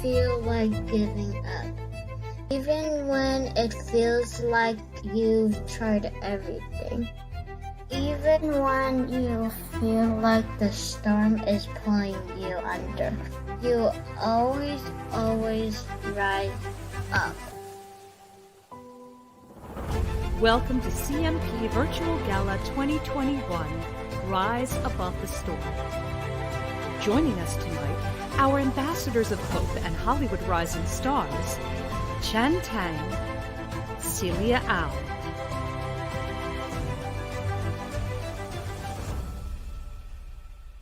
feel like giving up. Even when it feels like you've tried everything. Even when you feel like the storm is pulling you under. You always rise up. Welcome to CMP Virtual Gala 2021, Rise Above the Storm. Joining us tonight, our ambassadors of hope and Hollywood rising stars, Chen Tang, Celia Au.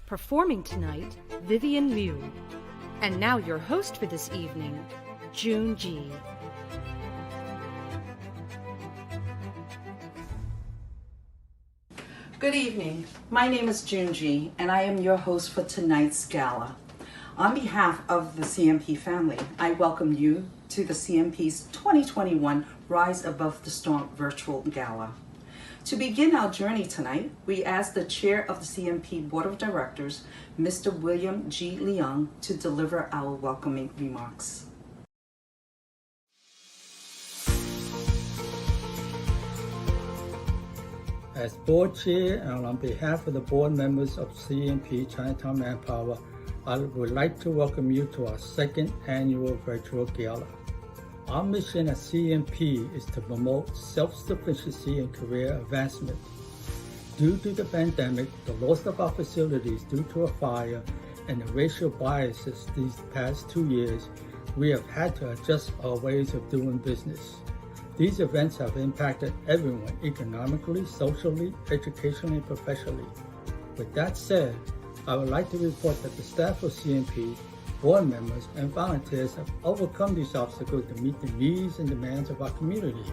Performing tonight, Vivian Liu. And now your host for this evening, Jun Ji. Good evening. My name is Jun Ji, and I am your host for tonight's gala. On behalf of the CMP family, I welcome you to the CMP's 2021 Rise Above the Storm Virtual Gala. To begin our journey tonight, we ask the chair of the CMP Board of Directors, Mr. William G. Leung, to deliver our welcoming remarks. As board chair and on behalf of the board members of CMP Chinatown Manpower, I would like to welcome you to our second annual virtual gala. Our mission at CMP is to promote self-sufficiency and career advancement. Due to the pandemic, the loss of our facilities due to a fire, and the racial biases these past 2 years, we have had to adjust our ways of doing business. These events have impacted everyone economically, socially, educationally, and professionally. With that said, I would like to report that the staff of CMP, board members, and volunteers have overcome these obstacles to meet the needs and demands of our community.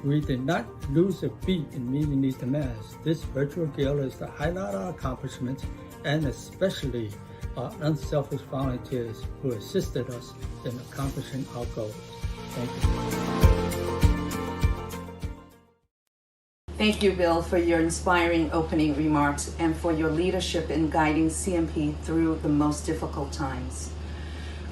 We did not lose a beat in meeting these demands. This virtual gala is to highlight our accomplishments and especially our unselfish volunteers who assisted us in accomplishing our goals. Thank you. Thank you, Bill, for your inspiring opening remarks and for your leadership in guiding CMP through the most difficult times.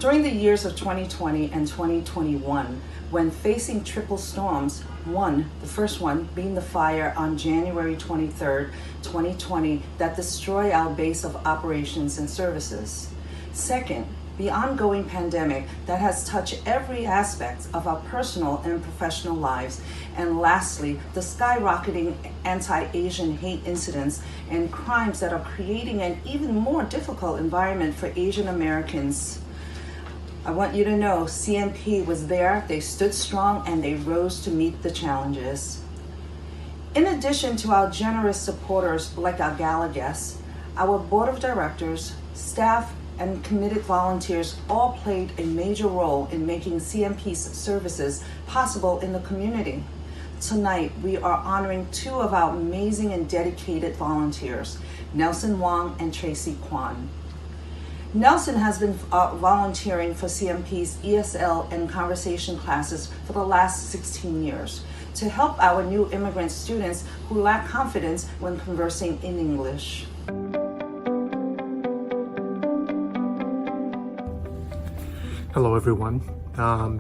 During the years of 2020 and 2021, when facing triple storms, the first one being the fire on January 23rd, 2020, that destroyed our base of operations and services. Second, the ongoing pandemic that has touched every aspect of our personal and professional lives. And lastly, the skyrocketing anti-Asian hate incidents and crimes that are creating an even more difficult environment for Asian Americans. I want you to know CMP was there, they stood strong, and they rose to meet the challenges. In addition to our generous supporters like our gala guests, our board of directors, staff, and committed volunteers all played a major role in making CMP's services possible in the community. Tonight, we are honoring two of our amazing and dedicated volunteers, Nelson Wong and Tracy Kwan. Nelson has been volunteering for CMP's ESL and conversation classes for the last 16 years to help our new immigrant students who lack confidence when conversing in English. Hello everyone.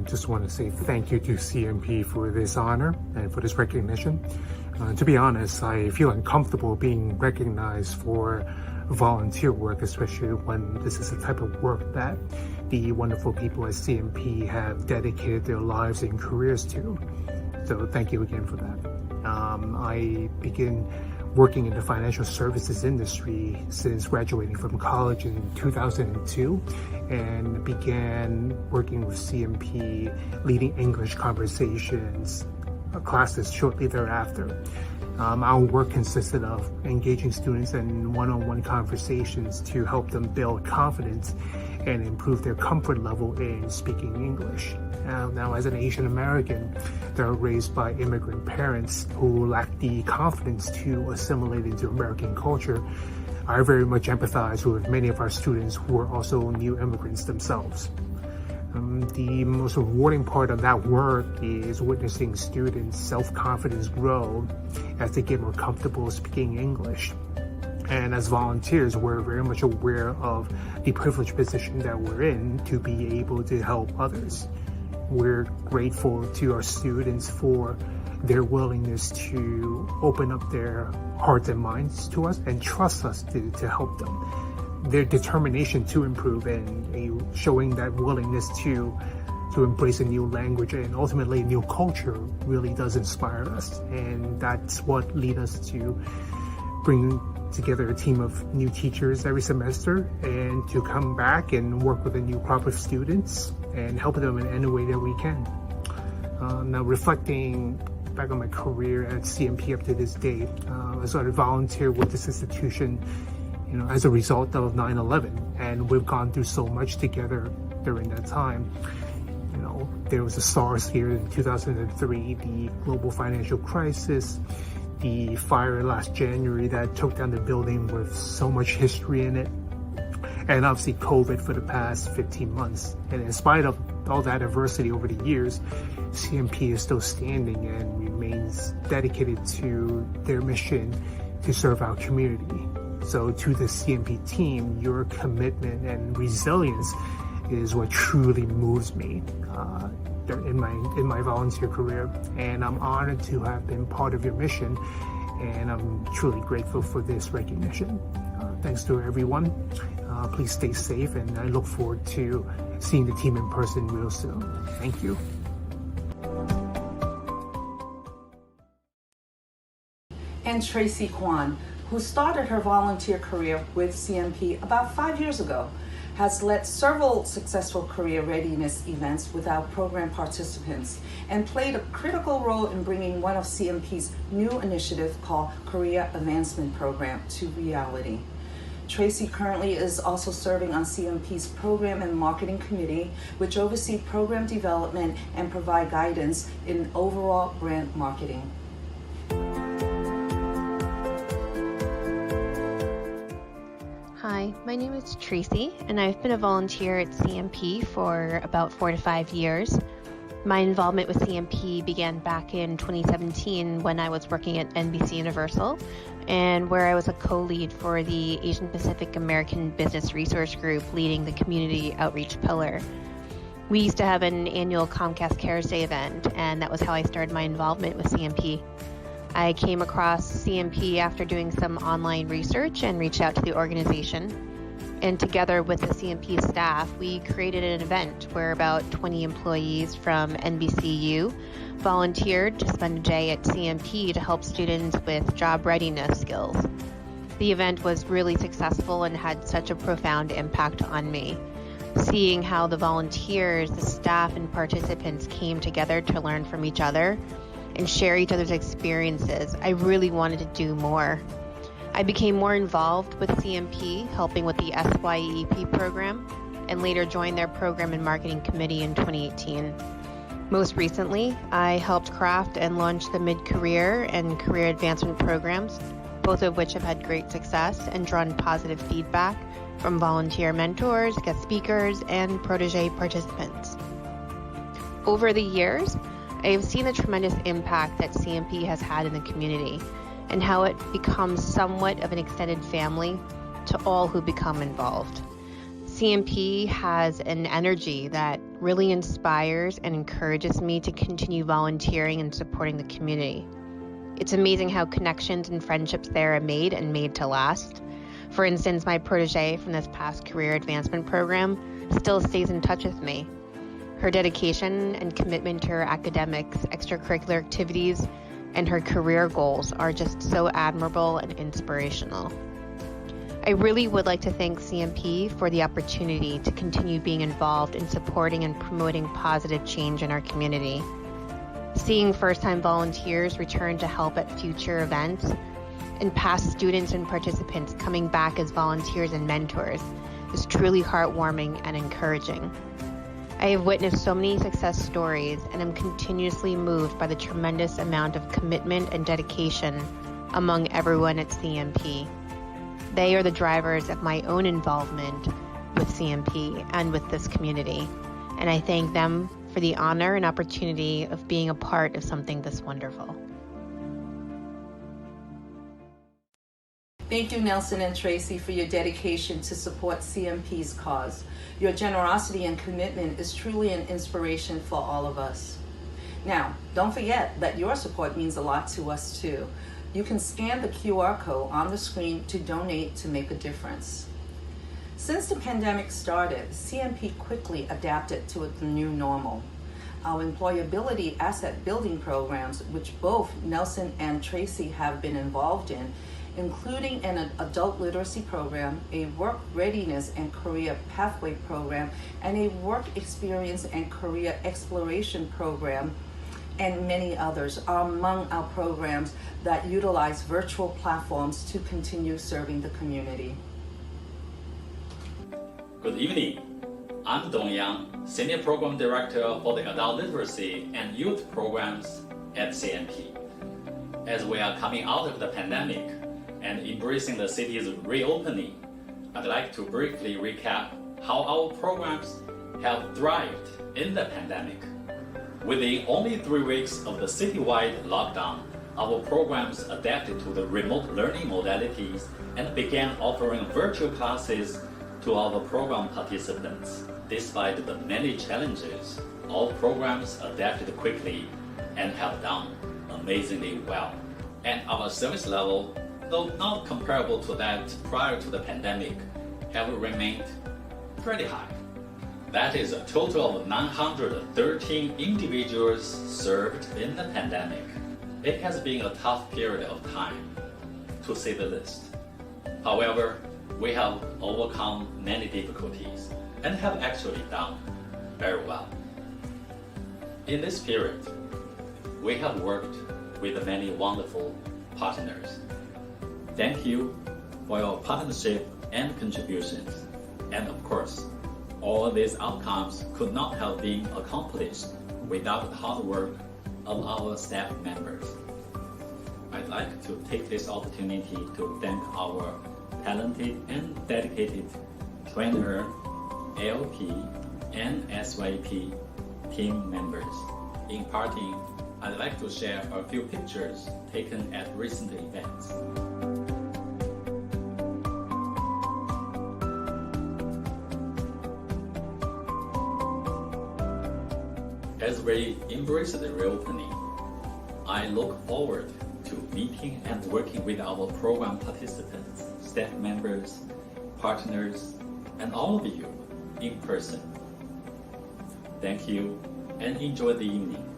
Just want to say thank you to CMP for this honor and for this recognition. To be honest, I feel uncomfortable being recognized for volunteer work, especially when this is the type of work that the wonderful people at CMP have dedicated their lives and careers to. So thank you again for that. I began working in the financial services industry since graduating from college in 2002 and began working with CMP, leading English conversations classes shortly thereafter. Our work consisted of engaging students in one-on-one conversations to help them build confidence and improve their comfort level in speaking English. Now, as an Asian American, they're raised by immigrant parents who lack the confidence to assimilate into American culture. I very much empathize with many of our students who are also new immigrants themselves. The most rewarding part of that work is witnessing students' self-confidence grow as they get more comfortable speaking English. And as volunteers, we're very much aware of the privileged position that we're in to be able to help others. We're grateful to our students for their willingness to open up their hearts and minds to us and trust us to help them. Their determination to improve and showing that willingness to embrace a new language and ultimately a new culture really does inspire us. And that's what leads us to bring together a team of new teachers every semester and to come back and work with a new crop of students and help them in any way that we can. Now, reflecting back on my career at CMP up to this day, I started volunteer with this institution, as a result of 9/11, and we've gone through so much together during that time. There was the SARS here in 2003, the global financial crisis, the fire last January that took down the building with so much history in it, and obviously COVID for the past 15 months. And in spite of all that adversity over the years, CMP is still standing and remains dedicated to their mission to serve our community. So to the CMP team, your commitment and resilience is what truly moves me in my volunteer career, and I'm honored to have been part of your mission, and I'm truly grateful for this recognition. Thanks to everyone. Please stay safe, and I look forward to seeing the team in person real soon. Thank you. And Tracy Kwan, who started her volunteer career with CMP about 5 years ago, has led several successful career readiness events with our program participants and played a critical role in bringing one of CMP's new initiative called Career Advancement Program to reality. Tracy currently is also serving on CMP's Program and Marketing Committee, which oversees program development and provide guidance in overall brand marketing. Hi, my name is Tracy, and I've been a volunteer at CMP for about 4 to 5 years. My involvement with CMP began back in 2017 when I was working at NBC Universal, and where I was a co-lead for the Asian Pacific American Business Resource Group leading the community outreach pillar. We used to have an annual Comcast Cares Day event, and that was how I started my involvement with CMP. I came across CMP after doing some online research and reached out to the organization. And together with the CMP staff, we created an event where about 20 employees from NBCU volunteered to spend a day at CMP to help students with job readiness skills. The event was really successful and had such a profound impact on me. Seeing how the volunteers, the staff, and participants came together to learn from each other and share each other's experiences, I really wanted to do more. I became more involved with CMP, helping with the SYEP program, and later joined their Program and Marketing Committee in 2018. Most recently, I helped craft and launch the mid-career and career advancement programs, both of which have had great success and drawn positive feedback from volunteer mentors, guest speakers, and protege participants. Over the years, I have seen the tremendous impact that CMP has had in the community and how it becomes somewhat of an extended family to all who become involved. CMP has an energy that really inspires and encourages me to continue volunteering and supporting the community. It's amazing how connections and friendships there are made and made to last. For instance, my protege from this past career advancement program still stays in touch with me. Her dedication and commitment to her academics, extracurricular activities, and her career goals are just so admirable and inspirational. I really would like to thank CMP for the opportunity to continue being involved in supporting and promoting positive change in our community. Seeing first-time volunteers return to help at future events, and past students and participants coming back as volunteers and mentors is truly heartwarming and encouraging. I have witnessed so many success stories and am continuously moved by the tremendous amount of commitment and dedication among everyone at CMP. They are the drivers of my own involvement with CMP and with this community, and I thank them for the honor and opportunity of being a part of something this wonderful. Thank you, Nelson and Tracy, for your dedication to support CMP's cause. Your generosity and commitment is truly an inspiration for all of us. Now, don't forget that your support means a lot to us too. You can scan the QR code on the screen to donate to make a difference. Since the pandemic started, CMP quickly adapted to the new normal. Our employability asset building programs, which both Nelson and Tracy have been involved in, including an adult literacy program, a work readiness and career pathway program, and a work experience and career exploration program, and many others, are among our programs that utilize virtual platforms to continue serving the community. Good evening. I'm Dong Yang, Senior Program Director for the Adult Literacy and Youth Programs at CMP. As we are coming out of the pandemic and embracing the city's reopening, I'd like to briefly recap how our programs have thrived in the pandemic. Within only 3 weeks of the citywide lockdown, our programs adapted to the remote learning modalities and began offering virtual classes to our program participants. Despite the many challenges, all programs adapted quickly and have done amazingly well. And our service level, though not comparable to that prior to the pandemic, have remained pretty high. That is a total of 913 individuals served in the pandemic. It has been a tough period of time, to say the least. However, we have overcome many difficulties and have actually done very well. In this period, we have worked with many wonderful partners. Thank you for your partnership and contributions. And of course, all these outcomes could not have been accomplished without the hard work of our staff members. I'd like to take this opportunity to thank our talented and dedicated trainer, ALP, and SYP team members. In parting, I'd like to share a few pictures taken at recent events. As we embrace the reopening, I look forward to meeting and working with our program participants, staff members, partners, and all of you in person. Thank you and enjoy the evening.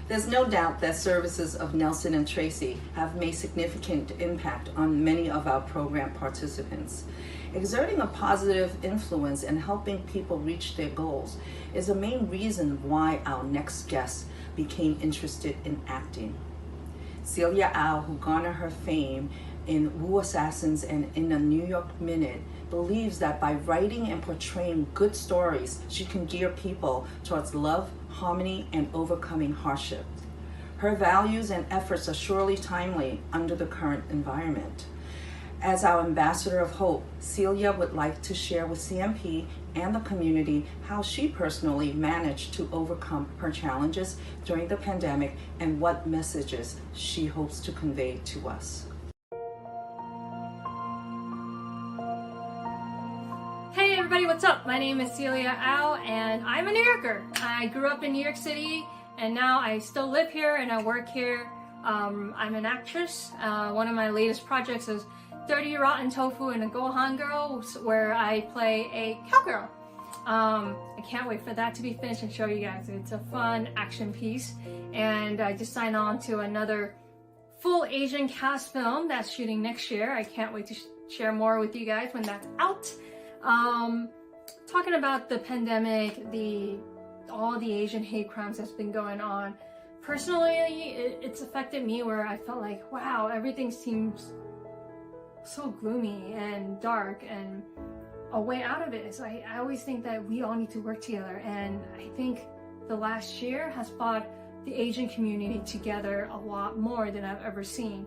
There's no doubt that services of Nelson and Tracy have made significant impact on many of our program participants. Exerting a positive influence and helping people reach their goals is the main reason why our next guest became interested in acting. Celia Au, who garnered her fame in Wu Assassins and in the New York Minute, believes that by writing and portraying good stories, she can gear people towards love, harmony, and overcoming hardship. Her values and efforts are surely timely under the current environment. As our ambassador of hope, Celia would like to share with CMP and the community how she personally managed to overcome her challenges during the pandemic and what messages she hopes to convey to us. Hey everybody, what's up? My name is Celia Au and I'm a New Yorker. I grew up in New York City and now I still live here and I work here. I'm an actress. One of my latest projects is 30 Rotten Tofu and a Gohan Girl, where I play a cowgirl. I can't wait for that to be finished and show you guys. It's a fun action piece. And I just signed on to another full Asian cast film that's shooting next year. I can't wait to share more with you guys when that's out. Talking about the pandemic, all the Asian hate crimes that's been going on. Personally, it's affected me where I felt like, wow, everything seems so gloomy and dark, and a way out of it is I always think that we all need to work together, and I think the last year has brought the Asian community together a lot more than I've ever seen.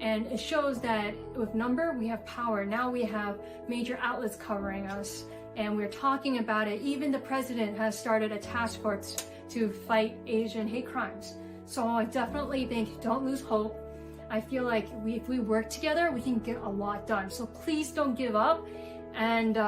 And it shows that with number, we have power. Now we have major outlets covering us, and we're talking about it. Even the president has started a task force to fight Asian hate crimes. So I definitely think don't lose hope. I feel like if we work together, we can get a lot done. So please don't give up, and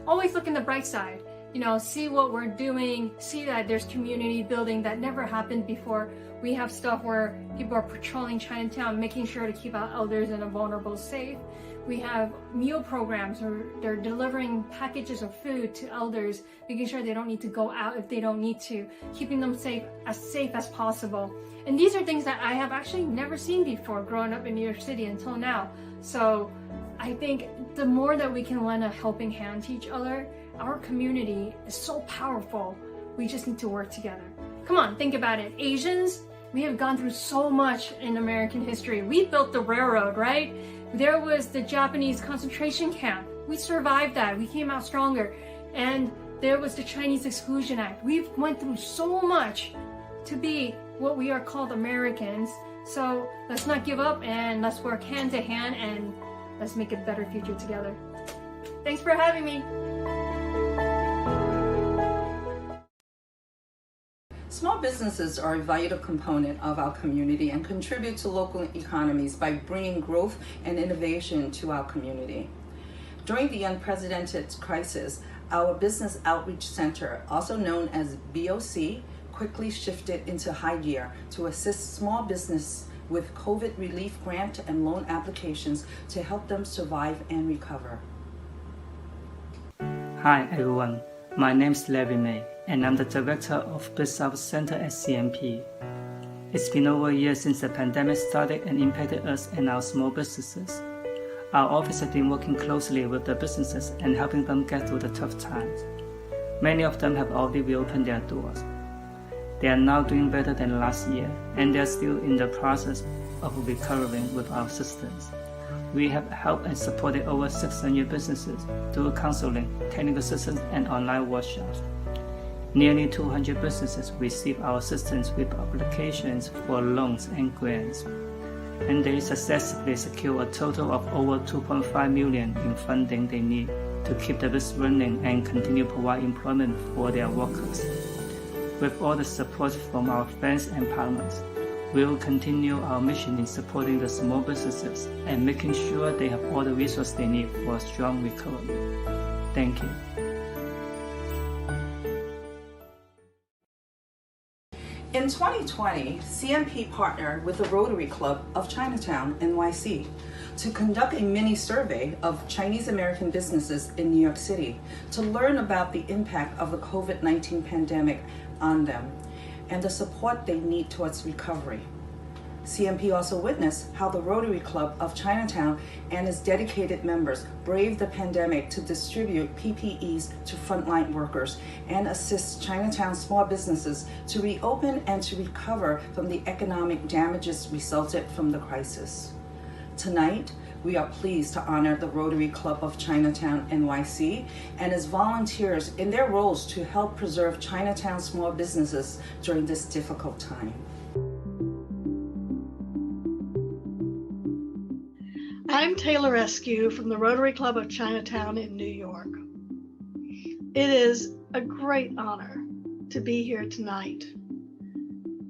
always look in the bright side. You know, see what we're doing, see that there's community building that never happened before. We have stuff where people are patrolling Chinatown, making sure to keep our elders and the vulnerable safe. We have meal programs where they're delivering packages of food to elders, making sure they don't need to go out if they don't need to, keeping them safe as possible. And these are things that I have actually never seen before growing up in New York City until now. So I think the more that we can lend a helping hand to each other, our community is so powerful. We just need to work together. Come on, think about it. Asians, we have gone through so much in American history. We built the railroad, right? There was the Japanese concentration camp. We survived that. We came out stronger. And there was the Chinese Exclusion Act. We've went through so much to be what we are called Americans. So let's not give up, and let's work hand to hand, and let's make a better future together. Thanks for having me. Small businesses are a vital component of our community and contribute to local economies by bringing growth and innovation to our community. During the unprecedented crisis, our Business Outreach Center, also known as BOC, quickly shifted into high gear to assist small business with COVID relief grant and loan applications to help them survive and recover. Hi everyone, my name is Larry May, and I'm the Director of Business Outreach Center at CMP. It's been over a year since the pandemic started and impacted us and our small businesses. Our office has been working closely with the businesses and helping them get through the tough times. Many of them have already reopened their doors. They are now doing better than last year, and they are still in the process of recovering with our assistance. We have helped and supported over 600 businesses through counseling, technical assistance, and online workshops. Nearly 200 businesses receive our assistance with applications for loans and grants, and they successfully secure a total of over $2.5 million in funding they need to keep the business running and continue to provide employment for their workers. With all the support from our friends and partners, we will continue our mission in supporting the small businesses and making sure they have all the resources they need for a strong recovery. Thank you. In 2020, CMP partnered with the Rotary Club of Chinatown, NYC, to conduct a mini survey of Chinese American businesses in New York City to learn about the impact of the COVID-19 pandemic on them and the support they need towards recovery. CMP also witnessed how the Rotary Club of Chinatown and its dedicated members braved the pandemic to distribute PPEs to frontline workers and assist Chinatown small businesses to reopen and to recover from the economic damages resulted from the crisis. Tonight, we are pleased to honor the Rotary Club of Chinatown, NYC, and its volunteers in their roles to help preserve Chinatown small businesses during this difficult time. I'm Taylor Eskew from the Rotary Club of Chinatown in New York. It is a great honor to be here tonight.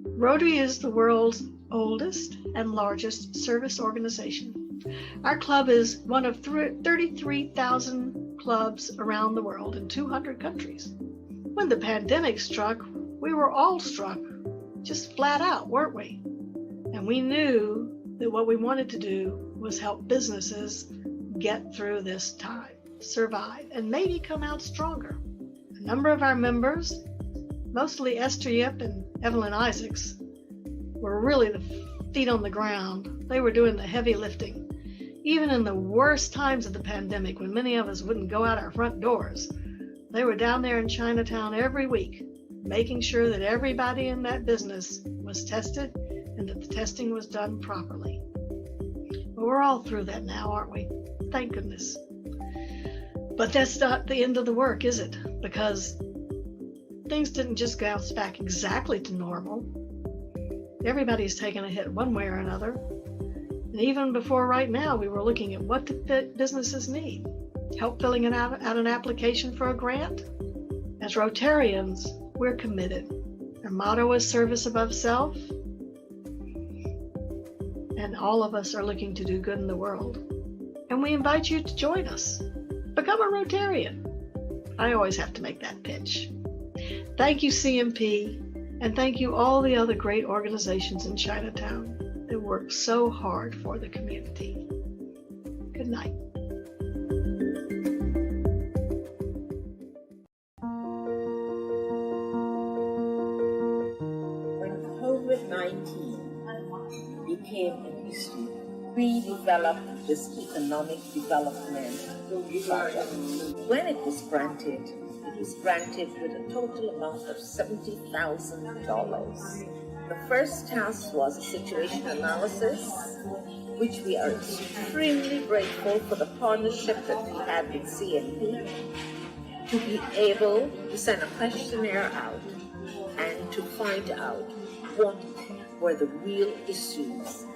Rotary is the world's oldest and largest service organization. Our club is one of 33,000 clubs around the world in 200 countries. When the pandemic struck, we were all struck, just flat out, weren't we? And we knew that what we wanted to do was help businesses get through this time, survive, and maybe come out stronger. A number of our members, mostly Esther Yip and Evelyn Isaacs, were really the feet on the ground. They were doing the heavy lifting. Even in the worst times of the pandemic, when many of us wouldn't go out our front doors, they were down there in Chinatown every week, making sure that everybody in that business was tested and that the testing was done properly. But we're all through that now, aren't we? Thank goodness. But that's not the end of the work, is it? Because things didn't just bounce back exactly to normal. Everybody's taken a hit one way or another. And even before right now, we were looking at what the businesses need. Help filling out an application for a grant. As Rotarians, we're committed. Our motto is service above self. and all of us are looking to do good in the world. And we invite you to join us. Become a Rotarian. I always have to make that pitch. Thank you, CMP, and thank you all the other great organizations in Chinatown that work so hard for the community. Good night. When COVID-19 became an issue, we developed this economic development project. When it was granted with a total amount of $70,000. The first task was a situation analysis, which we are extremely grateful for the partnership that we had with CMP to be able to send a questionnaire out and to find out what were the real issues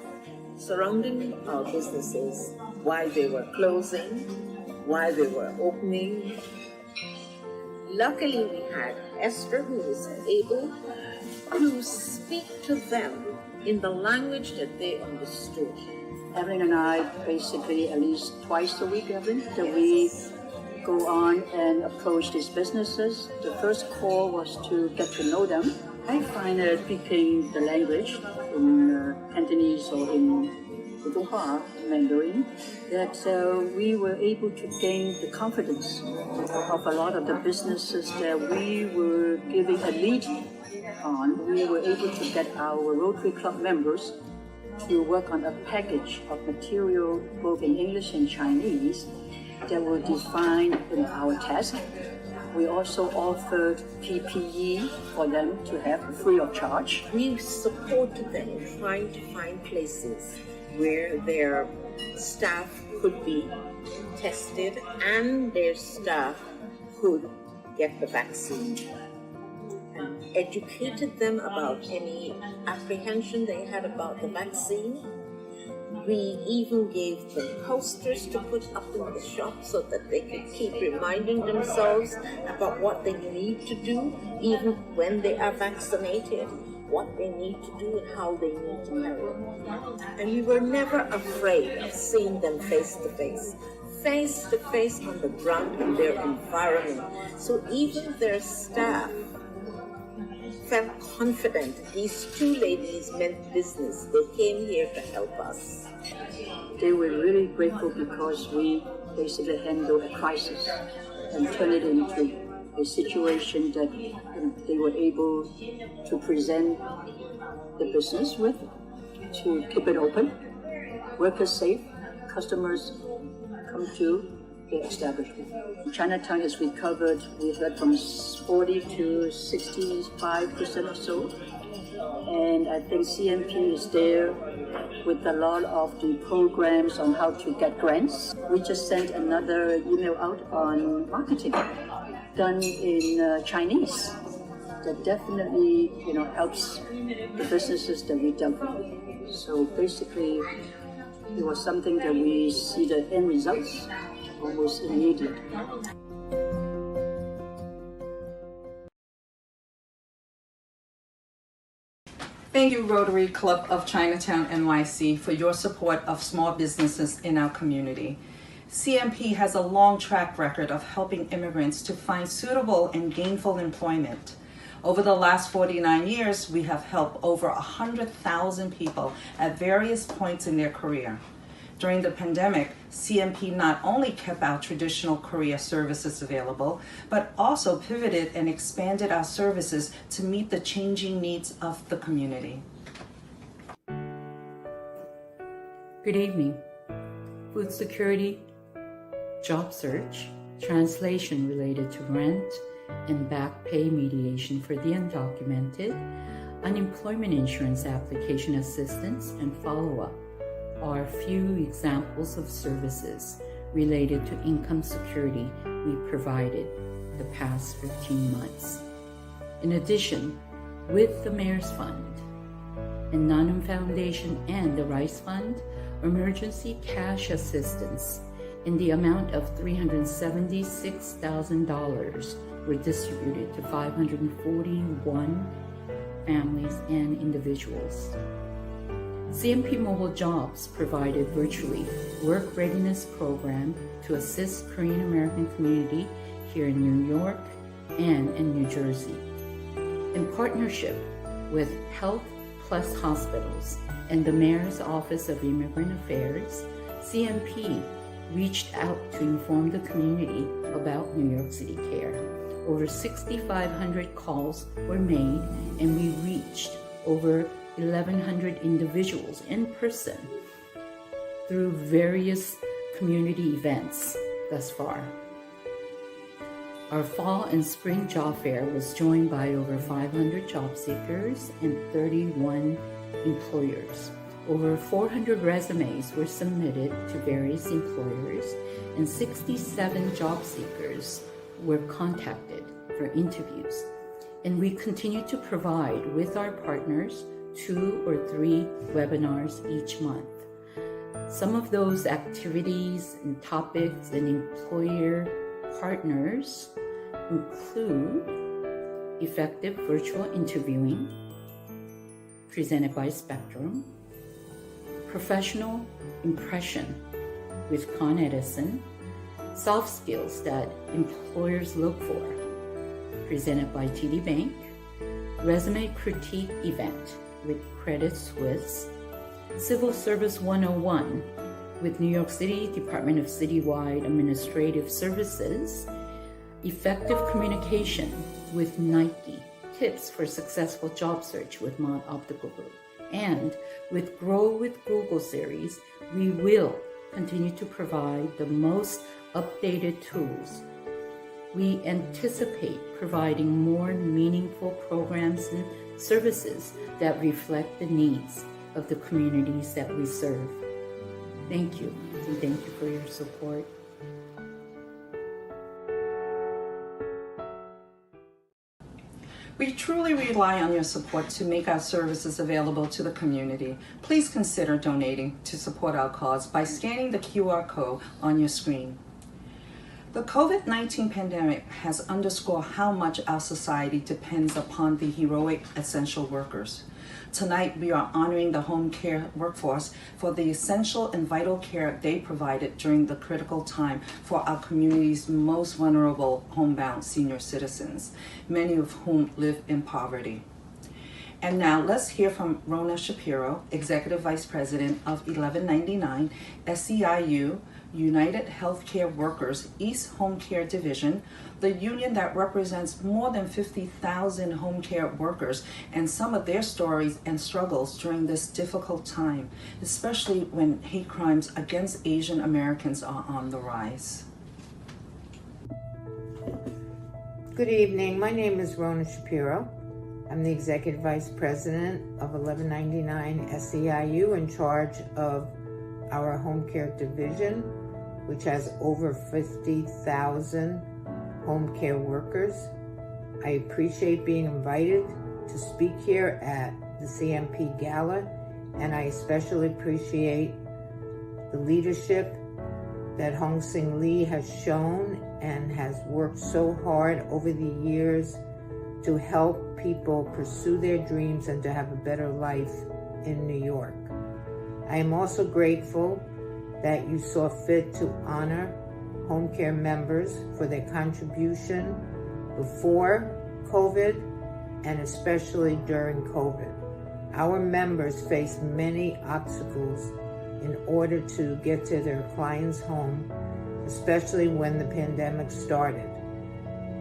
surrounding our businesses, why they were closing, why they were opening. Luckily, we had Esther, who was able to speak to them in the language that they understood. Evelyn and I basically at least twice a week, Evelyn, that we go on and approach these businesses. The first call was to get to know them. I find that speaking the language in Cantonese or in Putonghua, Mandarin, that we were able to gain the confidence of a lot of the businesses that we were giving a lead on. We were able to get our Rotary Club members to work on a package of material both in English and Chinese that were defined in our task. We also offered PPE for them to have free of charge. We supported them in trying to find places where their staff could be tested and their staff could get the vaccine, and educated them about any apprehension they had about the vaccine. We even gave them posters to put up in the shop so that they could keep reminding themselves about what they need to do even when they are vaccinated, what they need to do and how they need to carry it. And we were never afraid of seeing them face to face on the ground in their environment. So even their staff felt confident these two ladies meant business. They came here to help us. They were really grateful because we basically handled a crisis and turned it into a situation that they were able to present the business with, to keep it open, workers safe, customers come to the establishment. Chinatown has recovered, we heard from 40 to 65% or so. And I think CMP is there with a lot of the programs on how to get grants. We just sent another email out on marketing done in Chinese that definitely helps the businesses that we dealt with. So basically it was something that we see the end results almost immediate. Thank you, Rotary Club of Chinatown, NYC, for your support of small businesses in our community. CMP has a long track record of helping immigrants to find suitable and gainful employment. Over the last 49 years, we have helped over 100,000 people at various points in their career. During the pandemic, CMP not only kept our traditional career services available, but also pivoted and expanded our services to meet the changing needs of the community. Good evening. Food security, job search, translation related to rent, and back pay mediation for the undocumented, unemployment insurance application assistance, and follow-up are few examples of services related to income security we provided the past 15 months. In addition, with the Mayor's Fund and Nanum Foundation and the Rice Fund, emergency cash assistance in the amount of $376,000 were distributed to 541 families and individuals. CMP Mobile Jobs provided virtually work readiness program to assist Korean American community here in New York and in New Jersey. In partnership with Health Plus Hospitals and the Mayor's Office of Immigrant Affairs, CMP reached out to inform the community about New York City Care. Over 6,500 calls were made, and we reached over 1,100 individuals in person through various community events thus far. Our fall and spring job fair was joined by over 500 job seekers and 31 employers. Over 400 resumes were submitted to various employers, and 67 job seekers were contacted for interviews. And we continue to provide with our partners 2 or 3 webinars each month. Some of those activities and topics and employer partners include effective virtual interviewing presented by Spectrum, professional impression with Con Edison, soft skills that employers look for presented by TD Bank, resume critique event with Credit Suisse, Civil Service 101 with New York City Department of Citywide Administrative Services, effective communication with Nike, tips for successful job search with Mount Optical Group, and with Grow with Google series, we will continue to provide the most updated tools. We anticipate providing more meaningful programs and services that reflect the needs of the communities that we serve. Thank you, and thank you for your support. We truly rely on your support to make our services available to the community. Please consider donating to support our cause by scanning the QR code on your screen. The COVID-19 pandemic has underscored how much our society depends upon the heroic essential workers. Tonight, we are honoring the home care workforce for the essential and vital care they provided during the critical time for our community's most vulnerable homebound senior citizens, many of whom live in poverty. And now let's hear from Rona Shapiro, Executive Vice President of 1199 SEIU, United Healthcare Workers East Home Care Division, the union that represents more than 50,000 home care workers, and some of their stories and struggles during this difficult time, especially when hate crimes against Asian Americans are on the rise. Good evening. My name is Rona Shapiro. I'm the Executive Vice President of 1199 SEIU, in charge of our home care division, which has over 50,000 home care workers. I appreciate being invited to speak here at the CMP Gala, and I especially appreciate the leadership that Hong Sing Lee has shown and has worked so hard over the years to help people pursue their dreams and to have a better life in New York. I am also grateful that you saw fit to honor home care members for their contribution before COVID and especially during COVID. Our members faced many obstacles in order to get to their clients' home, especially when the pandemic started.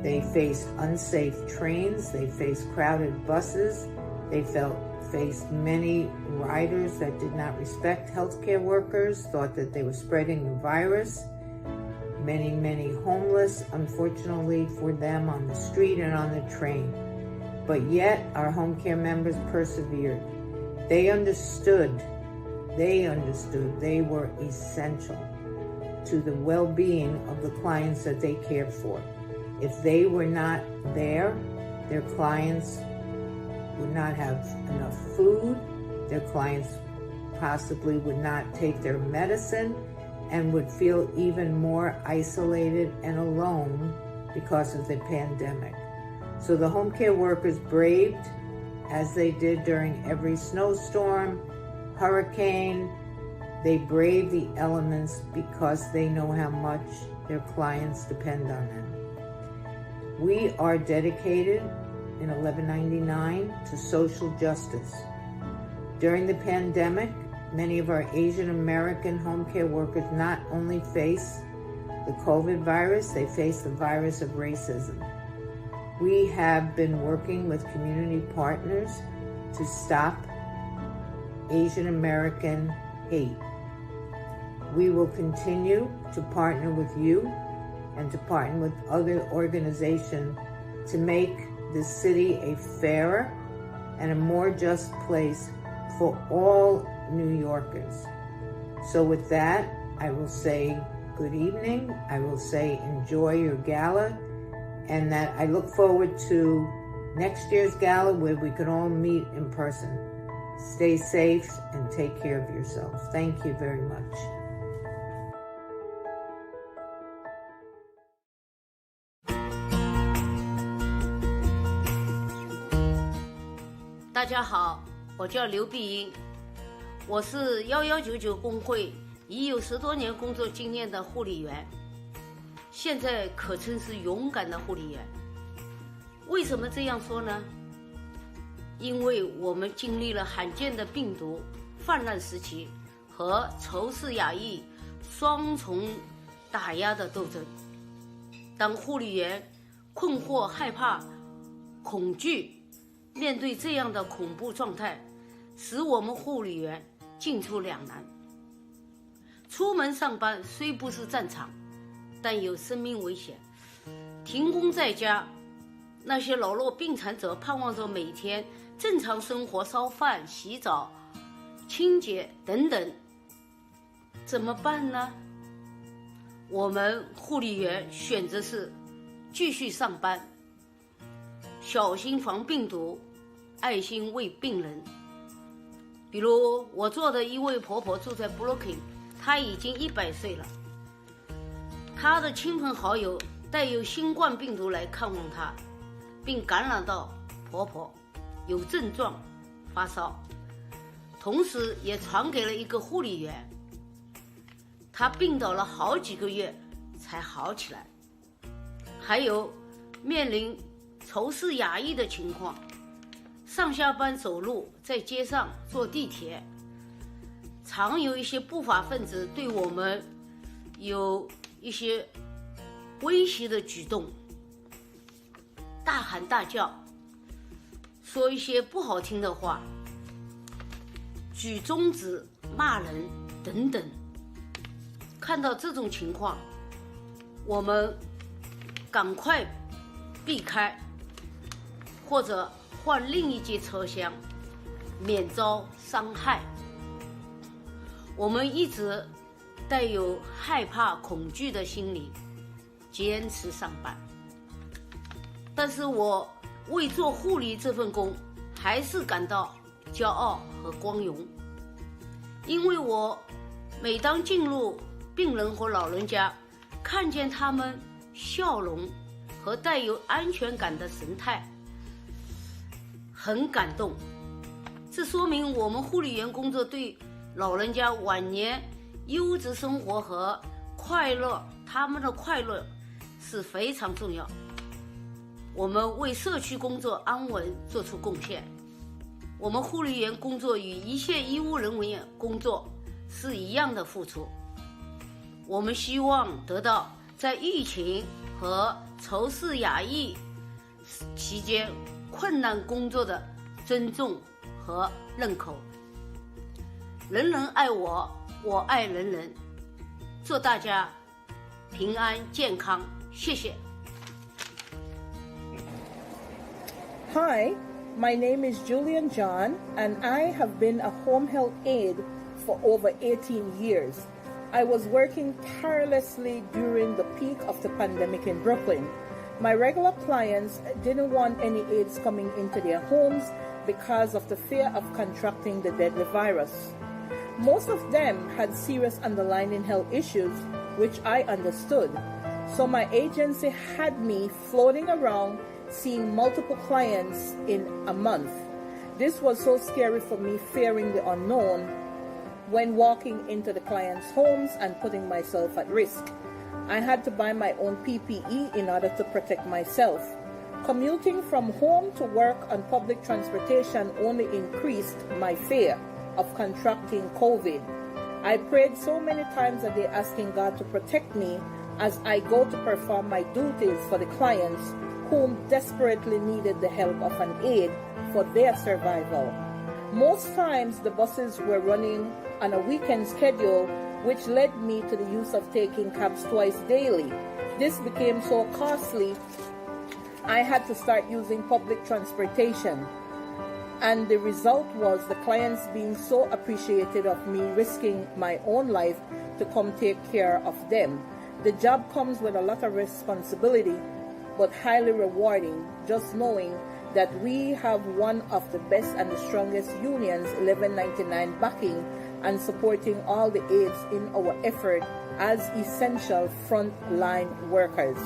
They faced unsafe trains, they faced crowded buses, they faced many riders that did not respect healthcare workers, thought that they were spreading the virus. Many homeless, unfortunately for them, on the street and on the train. But yet, our home care members persevered. They understood they were essential to the well-being of the clients that they cared for. If they were not there, their clients would not have enough food, their clients possibly would not take their medicine, and would feel even more isolated and alone because of the pandemic. So the home care workers braved, as they did during every snowstorm, hurricane. They brave the elements because they know how much their clients depend on them. We are dedicated in 1199 to social justice. During the pandemic, many of our Asian American home care workers not only face the COVID virus, they face the virus of racism. We have been working with community partners to stop Asian American hate. We will continue to partner with you and to partner with other organizations to make this city a fairer and a more just place for all New Yorkers. So with that, I will say good evening. I will say enjoy your gala, and that I look forward to next year's gala where we can all meet in person. Stay safe and take care of yourselves. Thank you very much. 大家好，我叫刘碧英，我是1199工会已有10多年工作经验的护理员，现在可称是勇敢的护理员。为什么这样说呢？因为我们经历了罕见的病毒泛滥时期和仇视亚裔双重打压的斗争。当护理员困惑、害怕、恐惧面对这样的恐怖状态，使我们护理员进出两难。出门上班虽不是战场，但有生命危险。停工在家，那些老弱病残者盼望着每天正常生活，烧饭、洗澡、清洁等等，怎么办呢？我们护理员选择是继续上班，小心防病毒，爱心为病人。比如我做的一位婆婆住在 Brooklyn， 她已经100岁了，她的亲朋好友带有新冠病毒来看望她，并感染到婆婆，有症状发烧，同时也传给了一个护理员。她病倒了好几个月才好起来。还有面临仇视亚裔的情况，上下班走路，在街上坐地铁，常有一些不法分子对我们有一些威胁的举动，大喊大叫，说一些不好听的话，举中指骂人等等。看到这种情况，我们赶快避开，或者换另一节车厢，免遭伤害。我们一直带有害怕、恐惧的心理，坚持上班。但是我为做护理这份工，还是感到骄傲和光荣，因为我每当进入病人或老人家，看见他们笑容和带有安全感的神态，很感动。这说明我们护理员工作对老人家晚年优质生活和快乐，他们的快乐是非常重要。我们为社区工作安稳做出贡献。我们护理员工作与一线医务人员工作是一样的付出。我们希望得到在疫情和仇视亚裔期间困难工作的尊重和认可。人人爱我，我爱人人。祝大家平安健康，谢谢。 Hi, my name is Julian John, and I have been a home health aide for over 18 years. I was working tirelessly during the peak of the pandemic in Brooklyn. My regular clients didn't want any aides coming into their homes because of the fear of contracting the deadly virus. Most of them had serious underlying health issues, which I understood. So my agency had me floating around seeing multiple clients in a month. This was so scary for me, fearing the unknown, when walking into the clients' homes and putting myself at risk. I had to buy my own PPE in order to protect myself. Commuting from home to work on public transportation only increased my fear of contracting COVID. I prayed so many times a day asking God to protect me as I go to perform my duties for the clients whom desperately needed the help of an aid for their survival. Most times the buses were running on a weekend schedule, which led me to the use of taking cabs twice daily. This became so costly, I had to start using public transportation. And the result was the clients being so appreciative of me risking my own life to come take care of them. The job comes with a lot of responsibility, but highly rewarding, just knowing that we have one of the best and the strongest unions, 1199, backing and supporting all the aides in our effort as essential frontline workers.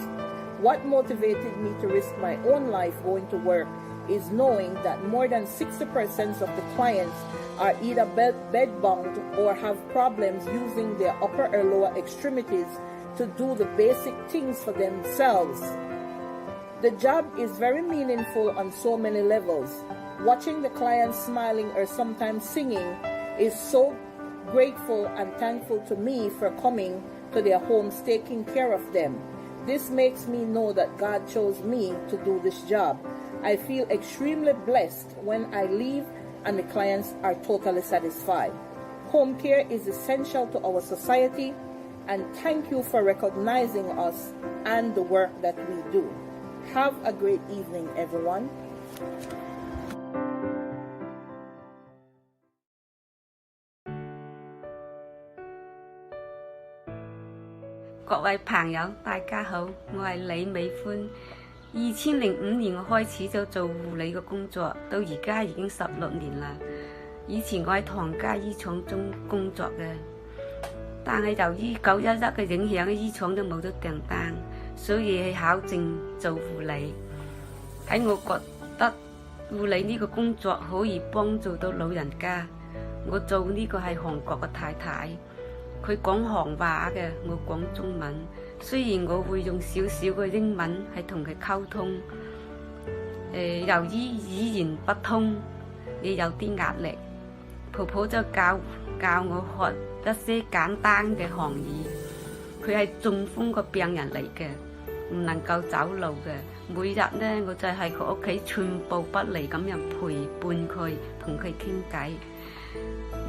What motivated me to risk my own life going to work is knowing that more than 60% of the clients are either bedbound or have problems using their upper or lower extremities to do the basic things for themselves. The job is very meaningful on so many levels. Watching the clients smiling or sometimes singing is so grateful and thankful to me for coming to their homes, taking care of them. This makes me know that God chose me to do this job. I feel extremely blessed when I leave and the clients are totally satisfied. Home care is essential to our society, and thank you for recognizing us and the work that we do. Have a great evening, everyone. 各位朋友，大家好，我係李美歡。2005年我開始咗做護理嘅工作，到而家已經16年啦。以前我喺唐家醫廠中工作嘅，但係由於911嘅影響，醫廠都冇咗訂單，所以去考證做護理。喺我覺得護理呢個工作可以幫助到老人家。我做呢個係韓國嘅太太。 佢講韓話嘅，我講中文。雖然我會用少少嘅英文係同佢溝通，由於語言不通，亦有啲壓力。婆婆就教我學一些簡單嘅韓語。佢係中風個病人嚟嘅，唔能夠走路嘅。每日呢，我就喺佢屋企寸步不離咁樣陪伴佢，同佢傾偈。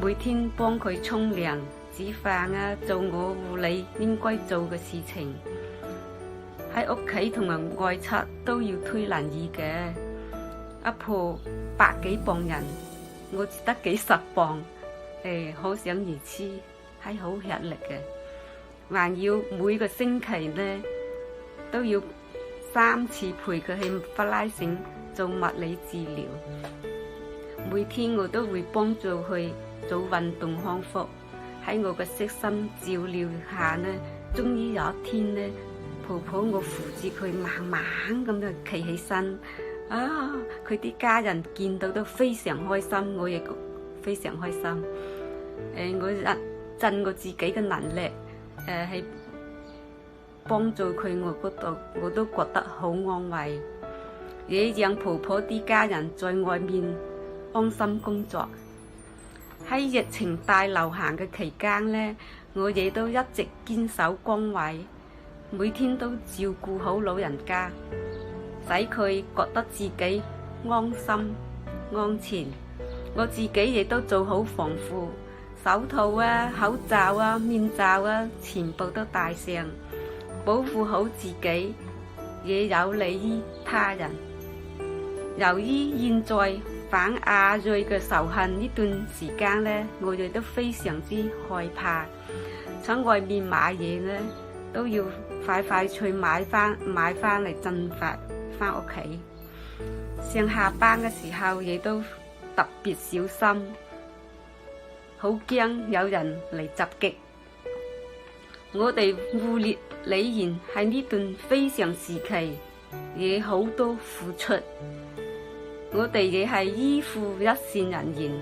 每天幫佢沖涼。 煮飯啊，做我護理應該做嘅事情。喺屋企同埋外出都要推輪椅嘅。阿婆100幾磅人，我只得幾10磅，可想而知係好吃力嘅。還要每個星期呢都要3次陪佢去弗拉省做物理治療。每天我都會幫助佢做運動康復。 喺我嘅悉心照料下呢，終於有一天呢，婆婆我扶住佢慢慢咁樣企起身，啊！佢啲家人見到都非常開心，我亦非常開心。我盡我自己嘅能力，係幫助佢我嗰度，我都覺得好安慰，也讓婆婆啲家人在外面安心工作。 喺疫情大流行嘅期間呢，我亦都一直堅守崗位，每天都照顧好老人家，使佢覺得自己安心安全。我自己亦都做好防護，手套啊、口罩啊、面罩啊，全部都戴上，保護好自己，也有利於他人。由於現在 反亞裔嘅仇恨呢段時間呢，我哋都非常之害怕。喺外面買嘢呢，都要快脆買翻嚟振發翻屋企。上下班嘅時候亦都特別小心，好驚有人嚟襲擊。我哋護理員喺呢段非常時期，也好多付出。 我哋亦係醫護一線人員，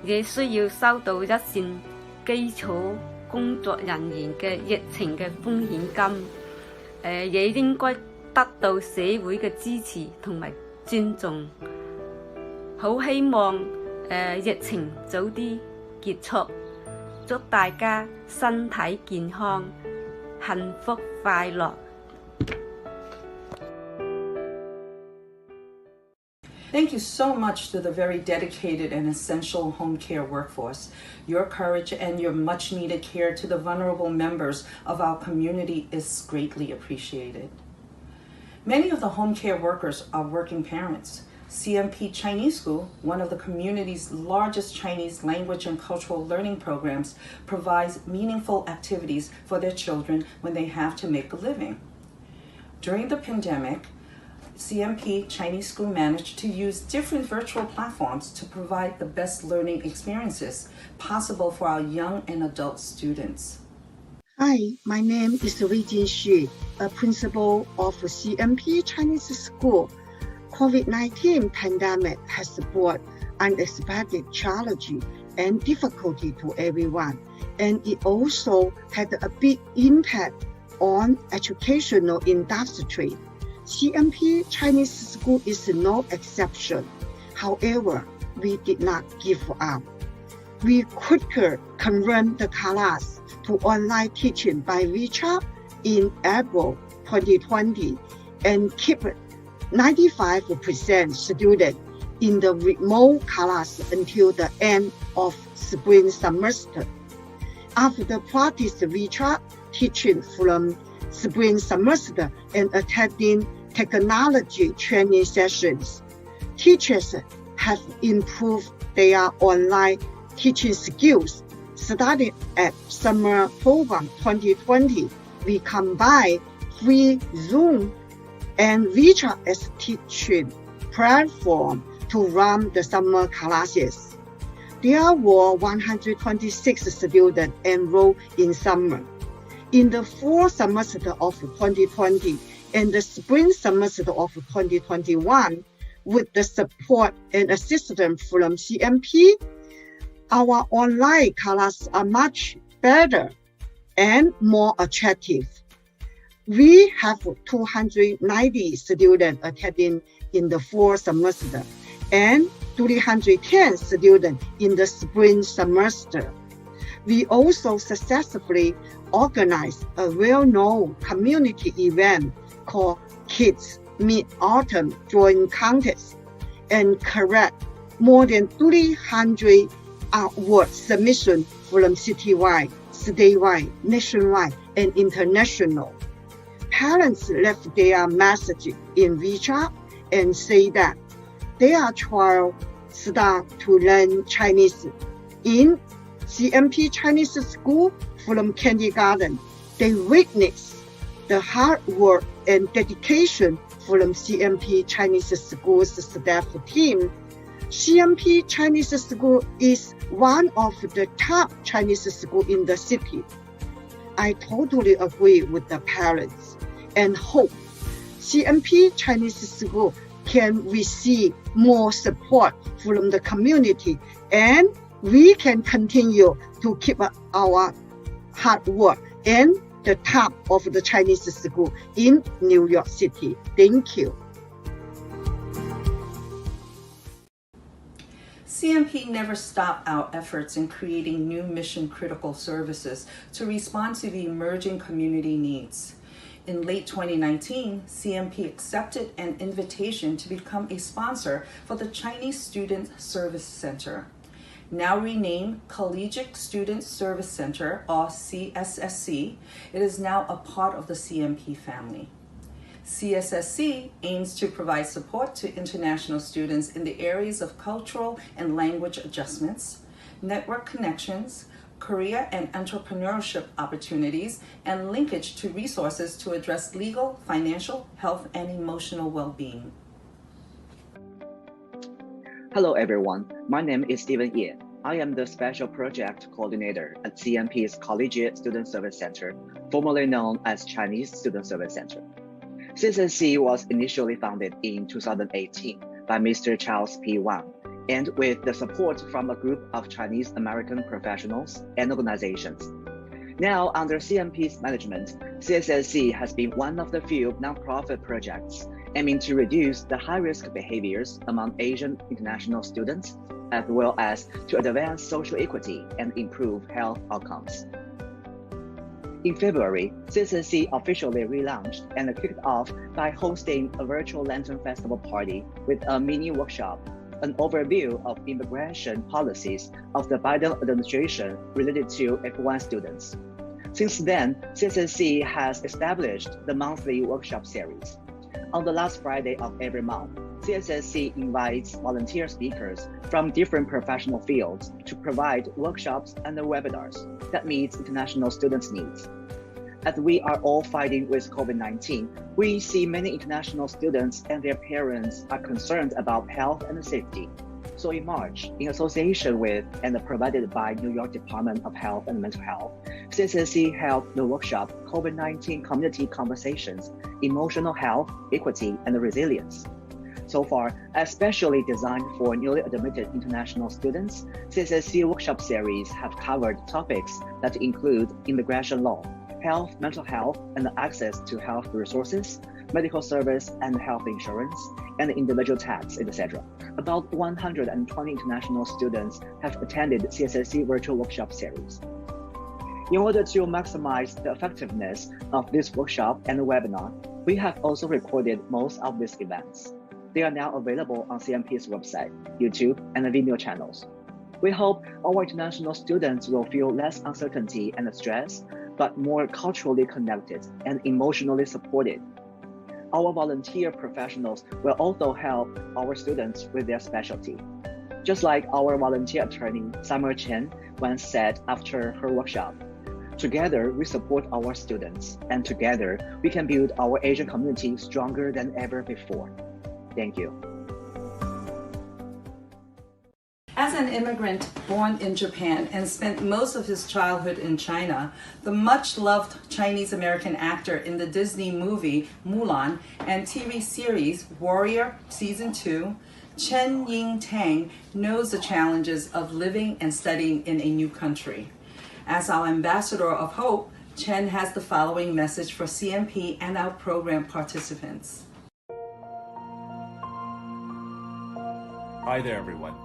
亦需要收到一線基礎工作人員嘅疫情嘅風險金，亦應該得到社會嘅支持同埋尊重。好希望疫情早啲結束，祝大家身體健康、幸福快樂。Thank you so much to the very dedicated and essential home care workforce. Your courage and your much needed care to the vulnerable members of our community is greatly appreciated. Many of the home care workers are working parents. CMP Chinese School, one of the community's largest Chinese language and cultural learning programs, provides meaningful activities for their children when they have to make a living. During the pandemic, CMP Chinese School managed to use different virtual platforms to provide the best learning experiences possible for our young and adult students. Hi, my name is Vivian Liu, a principal of CMP Chinese School. COVID-19 pandemic has brought unexpected challenges and difficulty to everyone, and it also had a big impact on educational industry. CMP Chinese School is no exception. However, we did not give up. We quickly converted the class to online teaching by WeChat in April 2020 and kept 95% students in the remote class until the end of spring semester. After practice WeChat teaching from spring semester and attending technology training sessions, teachers have improved their online teaching skills. Starting at summer program 2020, we combine free Zoom and WeChat as teaching platform to run the summer classes. There were 126 students enrolled in summer. In the fall semester of 2020 and the spring semester of 2021, with the support and assistance from CMP, our online classes are much better and more attractive. We have 290 students attending in the fall semester and 310 students in the spring semester. We also successfully organized a well-known community event called Kids Mid-Autumn Drawing Contest and collect more than 300 award submissions from citywide, statewide, nationwide, and international. Parents left their message in WeChat and say that their child start to learn Chinese in CMP Chinese School from kindergarten. They witness the hard work and dedication from CMP Chinese School's staff team. CMP Chinese School is one of the top Chinese schools in the city. I totally agree with the parents and hope CMP Chinese School can receive more support from the community and we can continue to keep our hard work and the top of the Chinese school in New York City. Thank you. CMP never stopped our efforts in creating new mission-critical services to respond to the emerging community needs. In late 2019, CMP accepted an invitation to become a sponsor for the Chinese Student Service Center. Now renamed Collegiate Student Service Center, or CSSC, it is now a part of the CMP family. CSSC aims to provide support to international students in the areas of cultural and language adjustments, network connections, career and entrepreneurship opportunities, and linkage to resources to address legal, financial, health, and emotional well-being. Hello everyone, my name is Steven Ye. I am the Special Project Coordinator at CMP's Collegiate Student Service Center, formerly known as Chinese Student Service Center. CSSC was initially founded in 2018 by Mr. Charles P. Wang and with the support from a group of Chinese American professionals and organizations. Now, under CMP's management, CSSC has been one of the few nonprofit projects aiming to reduce the high-risk behaviors among Asian international students, as well as to advance social equity and improve health outcomes. In February, CSSC officially relaunched and kicked off by hosting a virtual Lantern Festival party with a mini workshop, an overview of immigration policies of the Biden administration related to F1 students. Since then, CSSC has established the monthly workshop series. On the last Friday of every month, CSSC invites volunteer speakers from different professional fields to provide workshops and webinars that meet international students' needs. As we are all fighting with COVID-19, we see many international students and their parents are concerned about health and safety. So in March, in association with and provided by New York Department of Health and Mental Health, CSSC held the workshop COVID-19 Community Conversations, Emotional Health, Equity, and Resilience. So far, especially designed for newly admitted international students, CSSC workshop series have covered topics that include immigration law, health, mental health, and access to health resources, medical service and health insurance, and individual tax, etc. About 120 international students have attended CSSC virtual workshop series. In order to maximize the effectiveness of this workshop and webinar, we have also recorded most of these events. They are now available on CMP's website, YouTube, and Vimeo channels. We hope our international students will feel less uncertainty and stress, but more culturally connected and emotionally supported. Our volunteer professionals will also help our students with their specialty. Just like our volunteer attorney, Summer Chen, once said after her workshop, "Together, we support our students, and together, we can build our Asian community stronger than ever before." Thank you. As an immigrant born in Japan and spent most of his childhood in China, the much-loved Chinese-American actor in the Disney movie Mulan and TV series Warrior Season 2, Chen Tang knows the challenges of living and studying in a new country. As our ambassador of hope, Chen has the following message for CMP and our program participants. Hi there, everyone.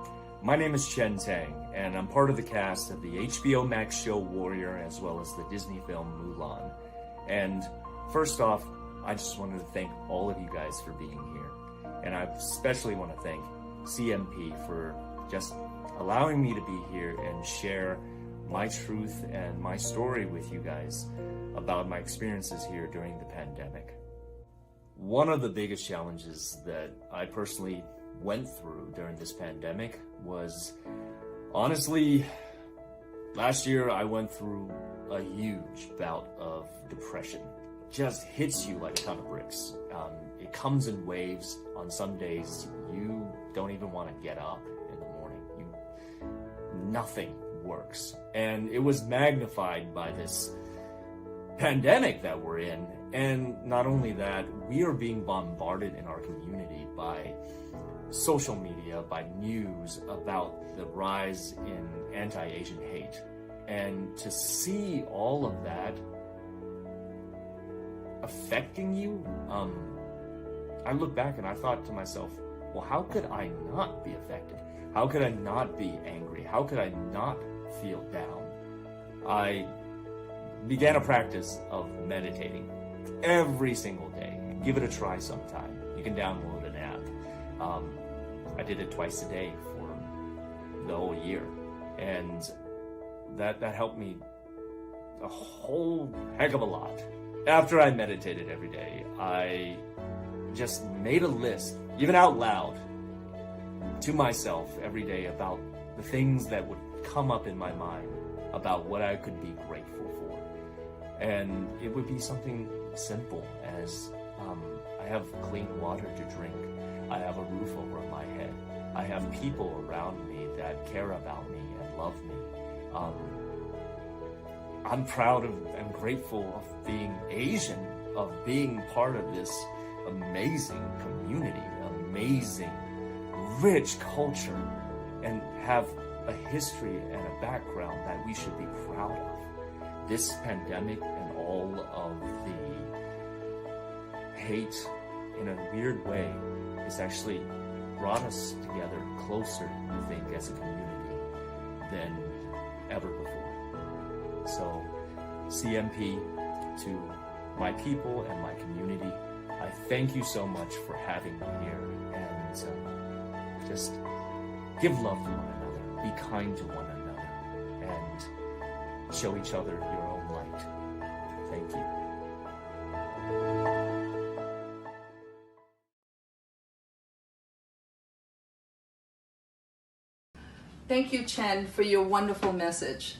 My name is Chen Tang, and I'm part of the cast of the HBO Max show Warrior, as well as the Disney film Mulan. And first off, I just wanted to thank all of you guys for being here. And I especially want to thank CMP for just allowing me to be here and share my truth and my story with you guys about my experiences here during the pandemic. One of the biggest challenges that I personally went through during this pandemic was, honestly, last year I went through a huge bout of depression. Just hits you like a ton of bricks. It comes in waves. On some days you don't even want to get up in the morning. Nothing works. And it was magnified by this pandemic that we're in. And not only that, we are being bombarded in our community by social media, by news about the rise in anti-Asian hate. And to see all of that affecting you, I look back and I thought to myself, well, how could I not be affected? How could I not be angry? How could I not feel down? I began a practice of meditating every single day. Give it a try sometime. You can download an app. I did it twice a day for the whole year, and that helped me a whole heck of a lot. After I meditated every day, I just made a list, even out loud, to myself every day about the things that would come up in my mind about what I could be grateful for. And it would be something simple as I have clean water to drink. I have a roof over my head. I have people around me that care about me and love me. I'm proud of and grateful of being Asian, of being part of this amazing community, amazing, rich culture and have a history and a background that we should be proud of. This pandemic and all of the hate in a weird way has actually brought us together closer, I think, as a community than ever before. So, CMP, to my people and my community, I thank you so much for having me here, and just give love to one another, be kind to one another, and show each other your own light. Thank you. Thank you, Chen, for your wonderful message.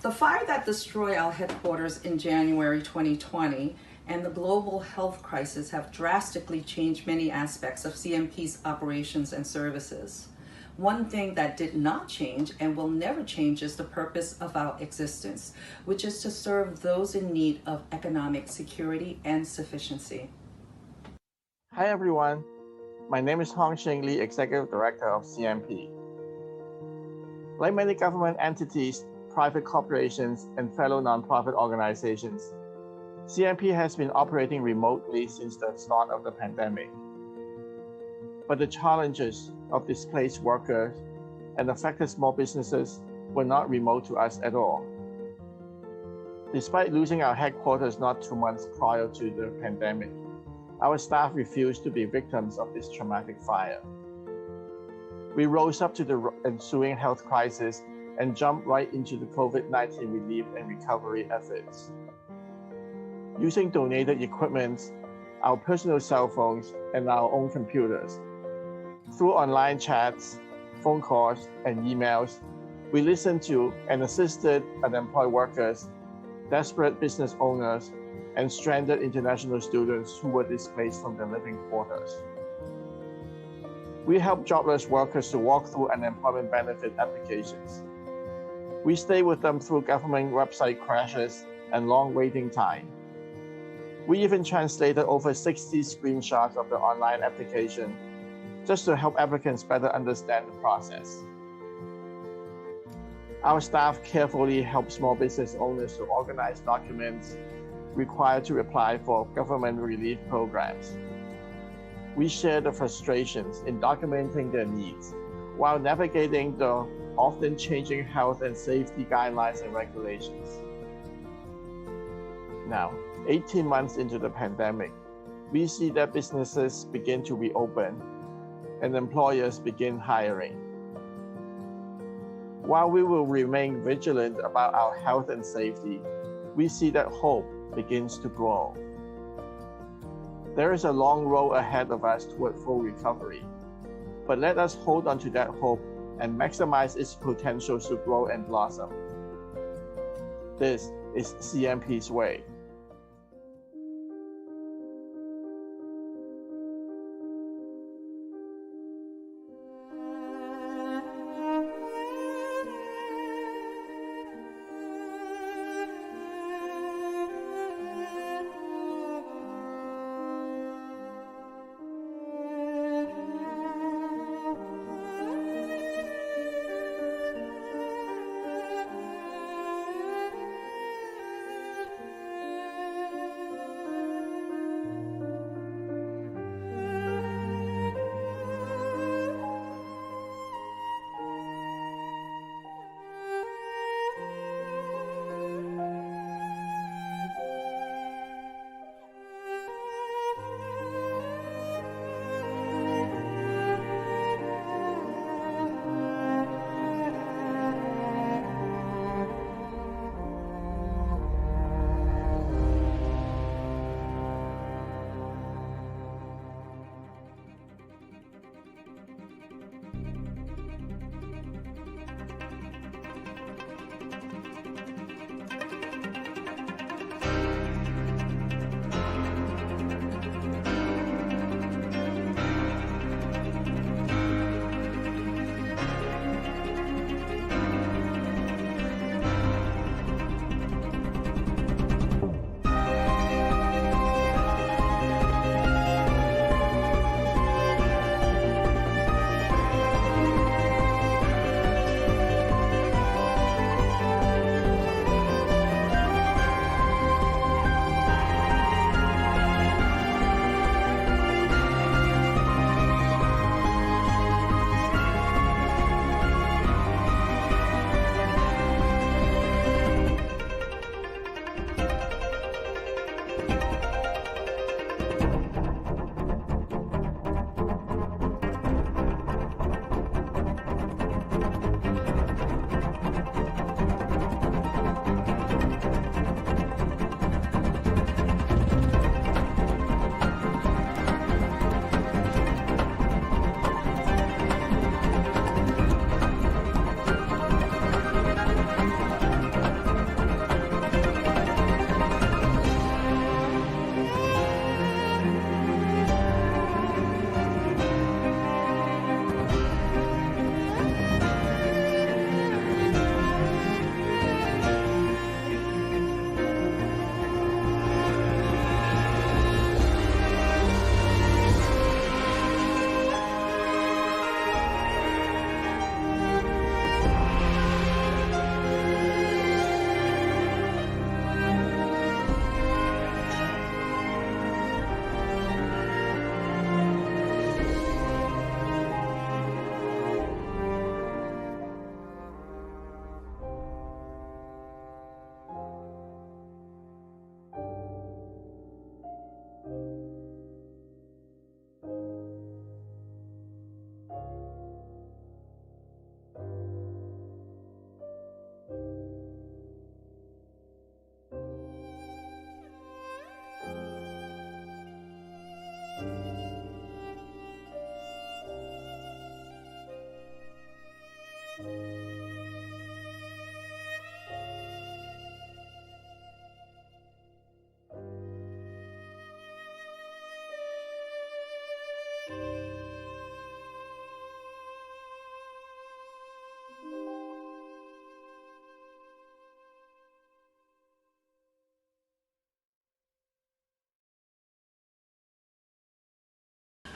The fire that destroyed our headquarters in January 2020 and the global health crisis have drastically changed many aspects of CMP's operations and services. One thing that did not change and will never change is the purpose of our existence, which is to serve those in need of economic security and sufficiency. Hi everyone, my name is Hong Sheng Li, Executive Director of CMP. Like many government entities, private corporations, and fellow nonprofit organizations, CMP has been operating remotely since the start of the pandemic. But the challenges of displaced workers and affected small businesses were not remote to us at all. Despite losing our headquarters not 2 months prior to the pandemic, our staff refused to be victims of this traumatic fire. We rose up to the ensuing health crisis and jumped right into the COVID-19 relief and recovery efforts. Using donated equipment, our personal cell phones, and our own computers, through online chats, phone calls, and emails, we listened to and assisted unemployed workers, desperate business owners, and stranded international students who were displaced from their living quarters. We helped jobless workers to walk through unemployment benefit applications. We stayed with them through government website crashes and long waiting time. We even translated over 60 screenshots of the online application just to help applicants better understand the process. Our staff carefully helped small business owners to organize documents required to apply for government relief programs. We share the frustrations in documenting their needs while navigating the often changing health and safety guidelines and regulations. Now, 18 months into the pandemic, we see that businesses begin to reopen and employers begin hiring. While we will remain vigilant about our health and safety, we see that hope begins to grow. There is a long road ahead of us toward full recovery, but let us hold on to that hope and maximize its potential to grow and blossom. This is CMP's way.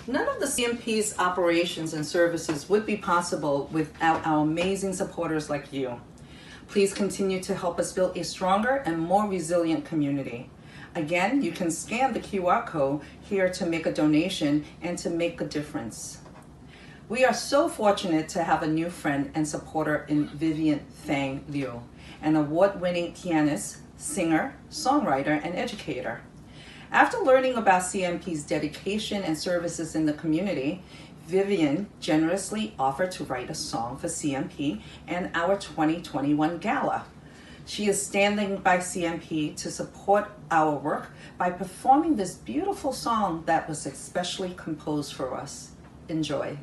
None of the CMP's operations and services would be possible without our amazing supporters like you. Please continue to help us build a stronger and more resilient community. Again, you can scan the QR code here to make a donation and to make a difference. We are so fortunate to have a new friend and supporter in Vivian Liu, an award-winning pianist, singer, songwriter, and educator. After learning about CMP's dedication and services in the community, Vivian generously offered to write a song for CMP and our 2021 Gala. She is standing by CMP to support our work by performing this beautiful song that was especially composed for us. Enjoy.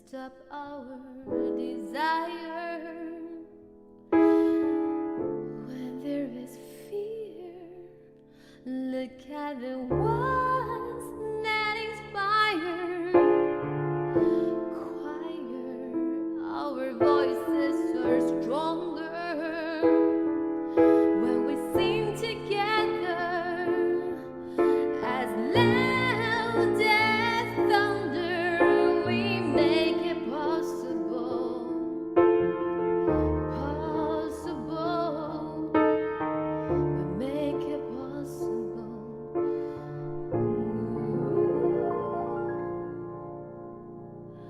Stop our desire when there is fear. Look at the ones that inspire. Choir, our voices are stronger when we sing together as loud as thunder. We make it possible, possible. We make it possible.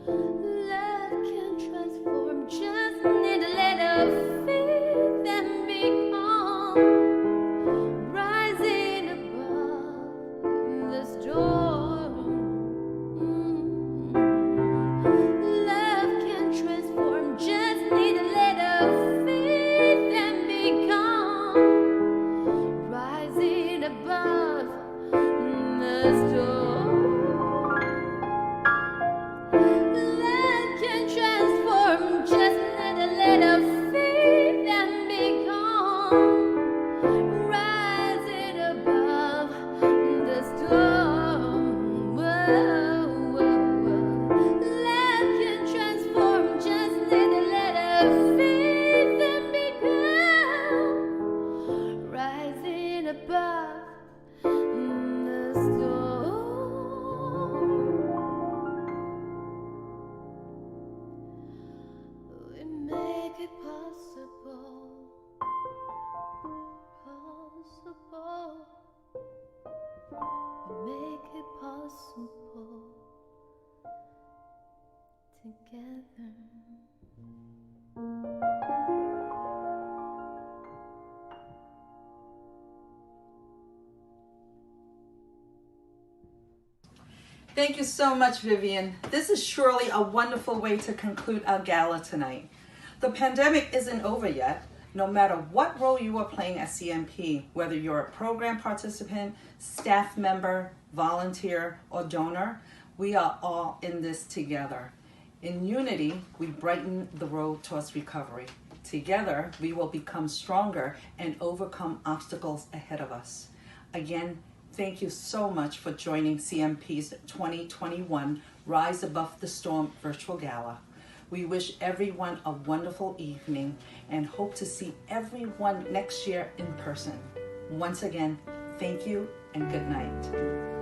Love can transform, just need a little faith and become rising above the storm. Love can transform, just need a little faith and become rising above the storm. Love can transform, just need a little faith and become rising above the storm. Whoa, whoa, whoa. Love can transform, just need a little faith and become rising above the storm. We make it possible, possible. We make it possible together. Thank you so much, Vivian. This is surely a wonderful way to conclude our gala tonight. The pandemic isn't over yet. No matter what role you are playing at CMP, whether you're a program participant, staff member, volunteer, or donor, we are all in this together. In unity, we brighten the road towards recovery. Together, we will become stronger and overcome obstacles ahead of us. Again, thank you so much for joining CMP's 2021 Rise Above the Storm virtual gala. We wish everyone a wonderful evening and hope to see everyone next year in person. Once again, thank you and good night.